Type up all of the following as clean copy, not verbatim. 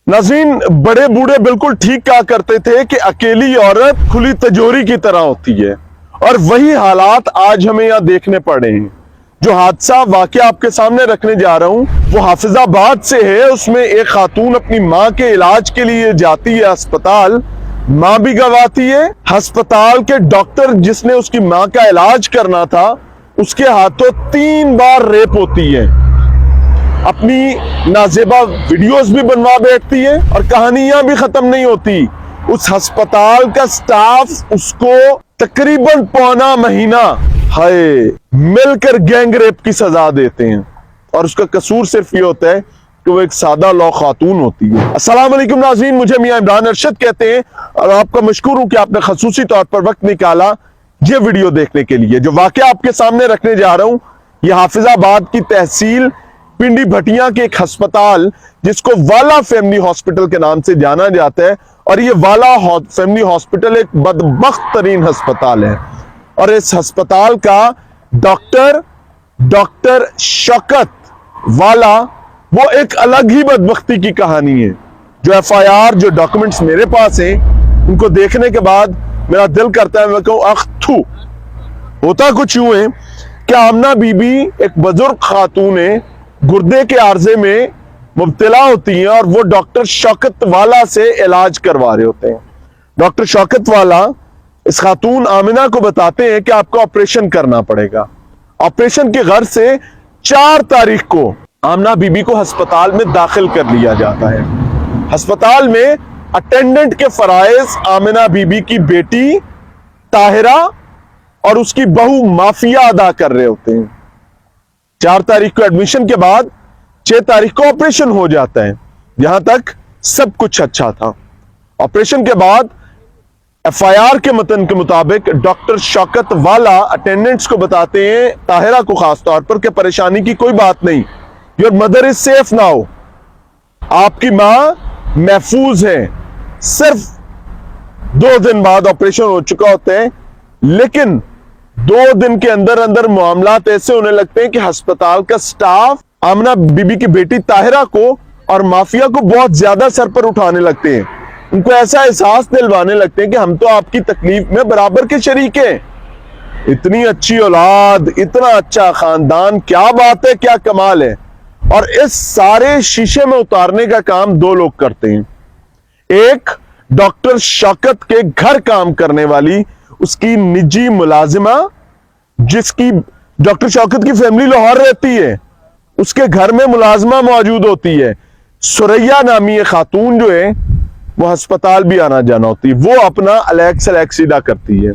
नाज़रीन, बड़े बूढ़े बिल्कुल ठीक कहा करते थे कि अकेली औरत खुली तिजोरी की तरह होती है, और वही हालात आज हमें यहाँ देखने पड़ रहे हैं। जो हादसा वाकया आपके सामने रखने जा रहा हूँ वो हाफिजाबाद से है। उसमें एक खातून अपनी माँ के इलाज के लिए जाती है अस्पताल, माँ भी गवाती है। अस्पताल के डॉक्टर जिसने उसकी माँ का इलाज करना था उसके हाथों 3 बार रेप होती है। अपनी नाजेबा वीडियोस भी बनवा बैठती है और कहानियां भी खत्म नहीं होती। उस अस्पताल का स्टाफ उसको तकरीबन पौना महीना मिलकर गैंग रेप की सजा देते हैं, और उसका कसूर सिर्फ ये होता है कि वो एक सादा लौ खातून होती है। अस्सलाम वालेकुम नाज़रीन, मुझे मियां इमरान अरशद कहते हैं और आपका मशकूर हूं कि आपने खसूसी तौर पर वक्त निकाला ये वीडियो देखने के लिए। जो वाकया आपके सामने रखने जा रहा हूं ये हाफिजाबाद की तहसील पिंडी भटिया के एक अस्पताल जिसको वाला फैमिली हॉस्पिटल के नाम से जाना जाता है, और ये वाला फैमिली हॉस्पिटल एक बदबख्त तरीन अस्पताल है। और इस अस्पताल का डॉक्टर शौकत वाला वो एक अलग ही बदबख्ती की कहानी है। जो एफआईआर, जो डॉक्यूमेंट्स मेरे पास हैं, उनको देखने के बाद मेरा दिल करता है मैं कहूं अख थू। होता कुछ यूं है कि आमना बीबी एक बुजुर्ग खातून है, गुर्दे के आर्जे में मुब्तला होती हैं और वो डॉक्टर शौकत वाला से इलाज करवा रहे होते हैं। डॉक्टर शौकत वाला इस खातून आमिना को बताते हैं कि आपको ऑपरेशन करना पड़ेगा। ऑपरेशन के गर्ज से 4 तारीख को आमिना बीबी को अस्पताल में दाखिल कर लिया जाता है। अस्पताल में अटेंडेंट के फराइज आमिना बीबी की बेटी ताहिरा और उसकी बहू माफिया अदा कर रहे होते हैं। 4 तारीख को एडमिशन के बाद 6 तारीख को ऑपरेशन हो जाता है। यहां तक सब कुछ अच्छा था। ऑपरेशन के बाद एफआईआर के मतन के मुताबिक डॉक्टर शौकत वाला अटेंडेंट्स को बताते हैं, ताहिरा को खास तौर पर, कि परेशानी की कोई बात नहीं, your mother is safe now, आपकी मां महफूज है। सिर्फ 2 दिन बाद ऑपरेशन हो चुका होता है, लेकिन 2 दिन के अंदर अंदर मामलात ऐसे होने लगते हैं कि अस्पताल का स्टाफ आमिना बीबी की बेटी ताहिरा को और माफिया को बहुत ज्यादा सर पर उठाने लगते हैं। उनको ऐसा एहसास दिलवाने लगते हैं कि हम तो आपकी तकलीफ में बराबर के शरीक हैं। इतनी अच्छी औलाद, इतना अच्छा खानदान, क्या बात है, क्या कमाल है। और इस सारे शीशे में उतारने का काम 2 लोग करते हैं। एक डॉक्टर शौकत के घर काम करने वाली उसकी निजी मुलाजिमा, जिसकी डॉक्टर शौकत की फैमिली लाहौर रहती है, उसके घर में मुलाजिमा मौजूद होती है। सुरैया नामी खातून जो है वो अस्पताल भी आना जाना होती है। वो अपना अलग सलग सीधा करती है,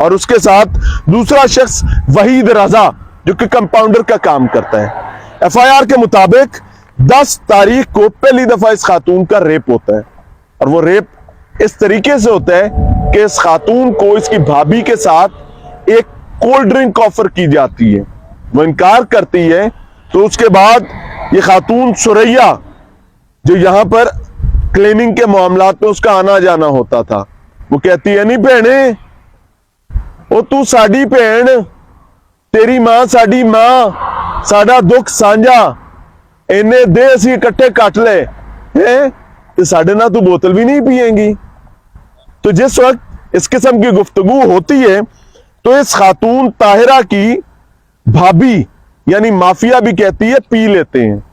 और उसके साथ दूसरा शख्स वहीद रजा जो कि कंपाउंडर का काम करता है। एफआईआर के मुताबिक 10 तारीख को पहली दफा इस खातून का रेप होता है, और वो रेप इस तरीके से होता है कि इस खातून को इसकी भाभी के साथ एक कोल्ड ड्रिंक ऑफर की जाती है। वो इनकार करती है, तो उसके बाद ये खातून सुरैया जो यहां पर क्लीनिंग के मामलात में उसका आना जाना होता था, वो कहती है, नहीं भैने, ओ तू साडी भैन, तेरी मां साडी मां, साडा दुख साझा, इन्ने दे असी इकट्ठे कट ले हैं, तो साडे ना तू बोतल भी नहीं पिएंगी। तो जिस वक्त इस किस्म की गुफ्तगू होती है तो इस खातून ताहिरा की भाभी यानी माफिया भी कहती है पी लेते हैं।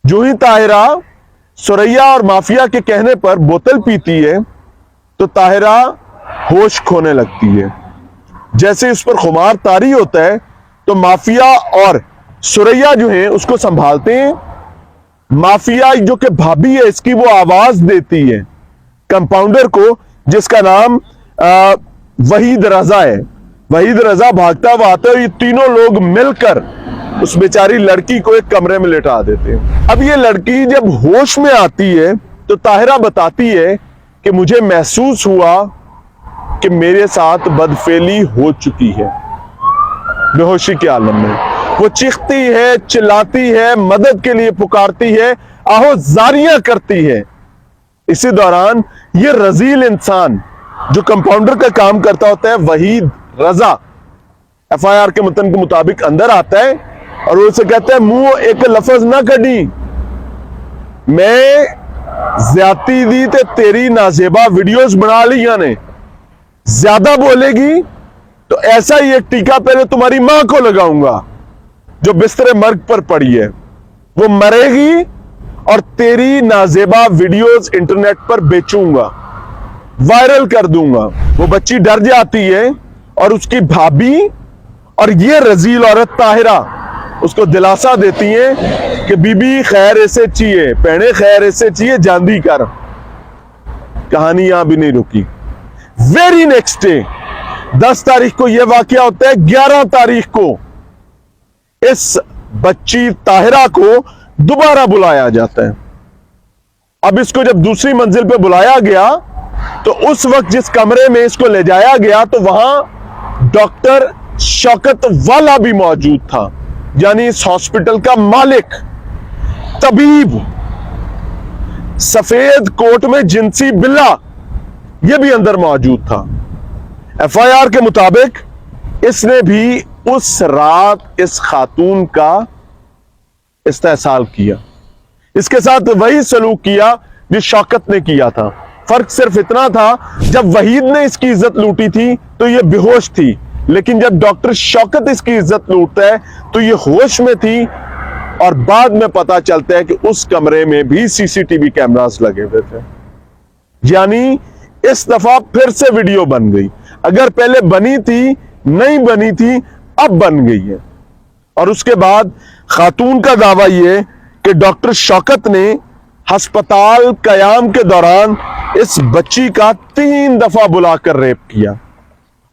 जो ही ताहिरा सुरैया और माफिया के कहने पर बोतल पीती है तो ताहिरा होश खोने लगती है। जैसे इस पर खुमार तारी होता है तो माफिया और सुरैया जो है उसको संभालते हैं। माफिया जो कि भाभी है इसकी, वो आवाज देती है कंपाउंडर को, जिसका नाम वहीद रजा है। वहीद रजा भागता हुआ आता है और ये तीनों लोग मिलकर उस बेचारी लड़की को एक कमरे में लेटा देते हैं। अब ये लड़की जब होश में आती है तो ताहिरा बताती है कि मुझे महसूस हुआ कि मेरे साथ बदफेली हो चुकी है। बेहोशी के आलम में वो चीखती है, चिल्लाती है, मदद के लिए पुकारती है, आहोजारियां करती है। इसी दौरान ये रजील इंसान जो कंपाउंडर का काम करता होता है, वहीद रजा, एफआईआर के मतन के मुताबिक अंदर आता है और उसे कहता है, मुंह एक लफ्ज ना कड़ी, मैं ज्यादती दी ते तेरी नाजेबा वीडियोस बना लिया ने, ज्यादा बोलेगी तो ऐसा ही एक टीका पहले तुम्हारी मां को लगाऊंगा जो बिस्तरे मर्ग पर पड़ी है, वो मरेगी और तेरी नाजेबा वीडियोस इंटरनेट पर बेचूंगा, वायरल कर दूंगा। वो बच्ची डर जाती है और उसकी भाभी और ये रजील औरत ताहिरा उसको दिलासा देती है कि बीबी खैर ऐसे चाहिए, पहने खैर ऐसे चाहिए, जांदी कर। कहानी यहां भी नहीं रुकी। वेरी नेक्स्ट डे 10 तारीख को यह वाकया होता है। 11 तारीख को इस बच्ची ताहिरा को दोबारा बुलाया जाता है। अब इसको जब दूसरी मंजिल पे बुलाया गया तो उस वक्त जिस कमरे में इसको ले जाया गया तो वहां डॉक्टर शौकत वाला भी मौजूद था, यानी इस हॉस्पिटल का मालिक, तबीब, सफेद कोट में जिनसी बिल्ला, यह भी अंदर मौजूद था। एफआईआर के मुताबिक इसने भी उस रात इस खातून का इस्तेहसाल किया, इसके साथ वही सलूक किया जिस शौकत ने किया था। फर्क सिर्फ इतना था, जब वहीद ने इसकी इज्जत लूटी थी तो यह बेहोश थी, लेकिन जब डॉक्टर शौकत इसकी इज्जत लूटता है तो यह होश में थी। और बाद में पता चलता है कि उस कमरे में भी सीसीटीवी कैमरास लगे हुए थे, यानी इस दफा फिर से वीडियो बन गई। अगर पहले बनी थी, नहीं बनी थी, अब बन गई है। और उसके बाद खातून का दावा यह कि डॉक्टर शौकत ने अस्पताल कयाम के दौरान इस बच्ची का 3 दफा बुलाकर रेप किया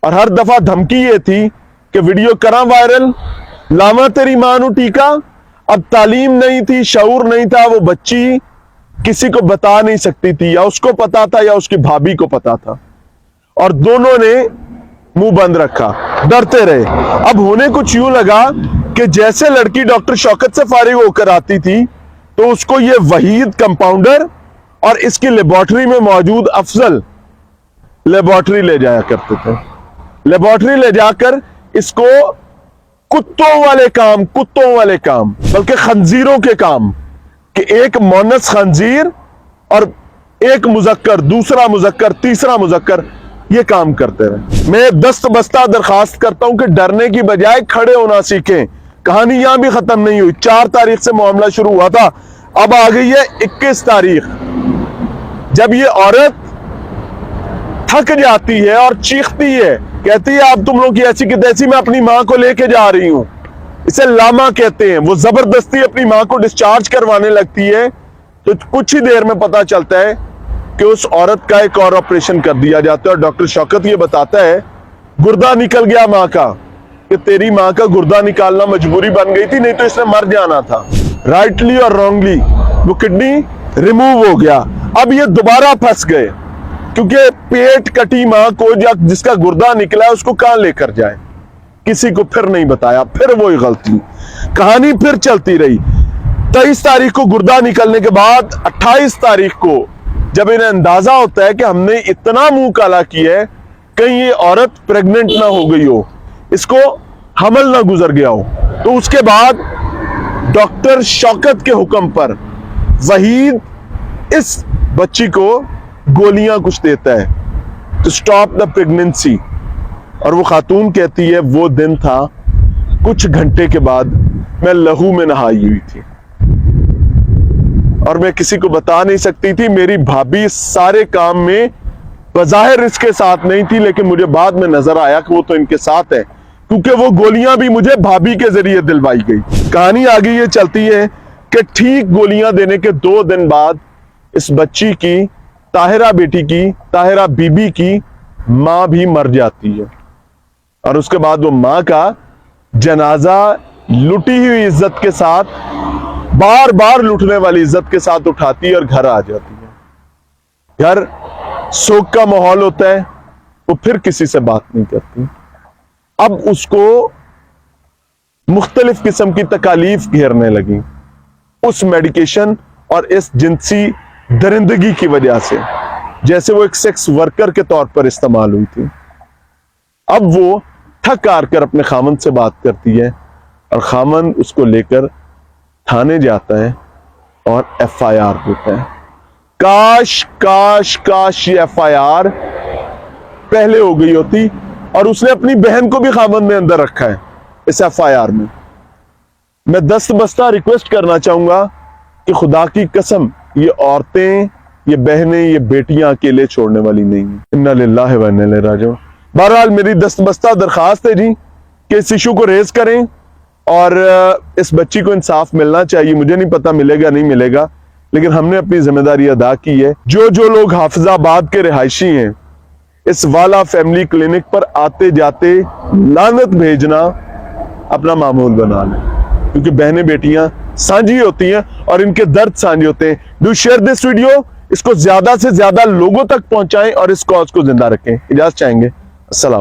और हर दफा धमकी ये थी कि वीडियो करा वायरल, लावा तेरी मां नू टीका। अब तालीम नहीं थी, शऊर नहीं था, वो बच्ची किसी को बता नहीं सकती थी, या उसको पता था या उसकी भाभी को पता था, और दोनों ने मुंह बंद रखा, डरते रहे। अब होने कुछ यूं लगा कि जैसे लड़की डॉक्टर शौकत से फारिग होकर आती थी तो उसको ये वहीद कंपाउंडर और इसकी लेबोरेटरी में मौजूद अफजल लेबोरेटरी ले जाया करते थे। लेबोरेटरी ले जाकर इसको कुत्तों वाले काम बल्कि खंजीरों के काम, कि एक मोनस खंजीर और एक मुजक्कर, दूसरा मुजक्कर, तीसरा मुजक्कर, ये काम करते रहे। मैं दस्त बस्ता दरखास्त करता हूं कि डरने की बजाय खड़े होना सीखें। कहानी यहां भी खत्म नहीं हुई। 4 तारीख से मामला शुरू हुआ था, अब आ गई है 21 तारीख, जब ये औरत थक जाती है और चीखती है, कहती है अब तुम लोग की ऐसी की तैसी, मैं अपनी मां को लेके जा रही हूं। इसे लामा कहते हैं। वो जबरदस्ती अपनी मां को डिस्चार्ज करवाने लगती है तो कुछ ही देर में पता चलता है कि उस औरत का एक और ऑपरेशन कर दिया जाता है। और डॉक्टर शौकत ये बताता है गुर्दा निकल गया मां का, कि तेरी मां का गुर्दा निकालना मजबूरी बन गई थी, नहीं तो इसने मर जाना था। राइटली और रॉन्गली वो किडनी रिमूव हो गया। अब ये दोबारा फंस गए, क्योंकि पेट कटी मां को जिसका गुर्दा निकला है उसको कहां लेकर जाए, किसी को फिर नहीं बताया। फिर वही गलती, कहानी फिर चलती रही। 23 तारीख को गुर्दा निकलने के बाद 28 तारीख को जब इन्हें अंदाजा होता है कि हमने इतना मुंह काला किया है, कहीं ये औरत प्रेग्नेंट ना हो गई हो, इसको हमल ना गुजर गया हो, तो उसके बाद डॉक्टर शौकत के हुक्म पर वहीद इस बच्ची को गोलियां कुछ देता है टू स्टॉप द प्रेगनेंसी। और वो खातून कहती है वो दिन था, कुछ घंटे के बाद मैं लहू में नहाई हुई थी और मैं किसी को बता नहीं सकती थी। मेरी भाभी सारे काम में बज़ाहिर इसके साथ नहीं थी, लेकिन मुझे बाद में नजर आया कि वो तो इनके साथ है, क्योंकि वो गोलियां भी मुझे भाभी के जरिए दिलवाई गई। कहानी आगे ये चलती है कि ठीक गोलियां देने के 2 दिन बाद इस बच्ची की, ताहिरा बेटी की, ताहिरा बीबी की मां भी मर जाती है। और उसके बाद वो मां का जनाजा लुटी हुई इज्जत के साथ, बार बार लुटने वाली इज्जत के साथ उठाती है और घर आ जाती है। घर शोक का माहौल होता है, वो फिर किसी से बात नहीं करती। अब उसको मुख्तलिफ किस्म की तकालीफ घेरने लगी उस मेडिकेशन और इस जिनसी दरिंदगी की वजह से, जैसे वो एक सेक्स वर्कर के तौर पर इस्तेमाल हुई थी। अब वो थक हार कर अपने खामन से बात करती है और खामन उसको लेकर थाने जाता है और एफआईआर होता है। काश काश काश ये FIR पहले हो गई होती, और उसने अपनी बहन को भी खामन ने अंदर रखा है इस FIR में। मैं दस्तबस्ता रिक्वेस्ट करना चाहूंगा कि खुदा की कसम ये औरतें, ये बहनें, ये बेटियां अकेले छोड़ने वाली नहीं है। इन्ना लिल्लाहि व इन्ना इलैहि राजिऊन। बहरहाल मेरी दस्तबस्ता दरखास्त है जी कि इस इशू को रेज करें और इस बच्ची को इंसाफ मिलना चाहिए। मुझे नहीं पता मिलेगा नहीं मिलेगा, लेकिन हमने अपनी जिम्मेदारी अदा की है। जो लोग हाफिजाबाद के रिहायशी हैं, इस वाला फैमिली क्लिनिक पर आते जाते लानत भेजना अपना मामूल बना लें, क्योंकि बहनें बेटियां साझी होती हैं और इनके दर्द साझे होते हैं। डू शेयर दिस वीडियो, इसको ज्यादा से ज्यादा लोगों तक पहुंचाएं और इस कॉज को जिंदा रखें। इजाजत चाहेंगे। अस्सलाम।